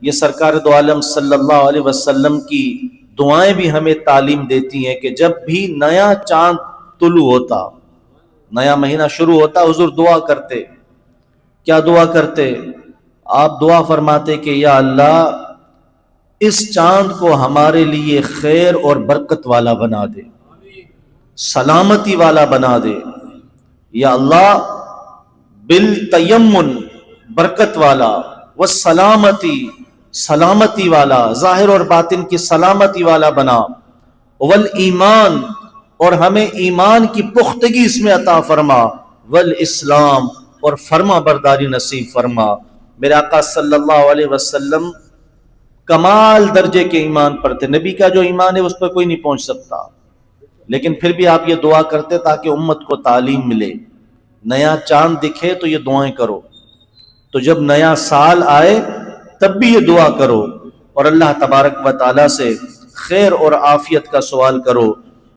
یہ سرکار دو عالم صلی اللہ علیہ وسلم کی دعائیں بھی ہمیں تعلیم دیتی ہیں کہ جب بھی نیا چاند طلوع ہوتا، نیا مہینہ شروع ہوتا، حضور دعا کرتے. کیا دعا کرتے؟ آپ دعا فرماتے کہ یا اللہ اس چاند کو ہمارے لیے خیر اور برکت والا بنا دے، سلامتی والا بنا دے. یا اللہ بالتیمن برکت والا، والسلامتی سلامتی والا، ظاہر اور باطن کی سلامتی والا بنا. والایمان اور ہمیں ایمان کی پختگی اس میں عطا فرما. والاسلام اور فرما برداری نصیب فرما. میرے آقا صلی اللہ علیہ وسلم کمال درجے کے ایمان پر تھے. نبی کا جو ایمان ہے اس پر کوئی نہیں پہنچ سکتا، لیکن پھر بھی آپ یہ دعا کرتے تاکہ امت کو تعلیم ملے. نیا چاند دکھے تو یہ دعائیں کرو، تو جب نیا سال آئے تب بھی یہ دعا کرو، اور اللہ تبارک و تعالیٰ سے خیر اور عافیت کا سوال کرو.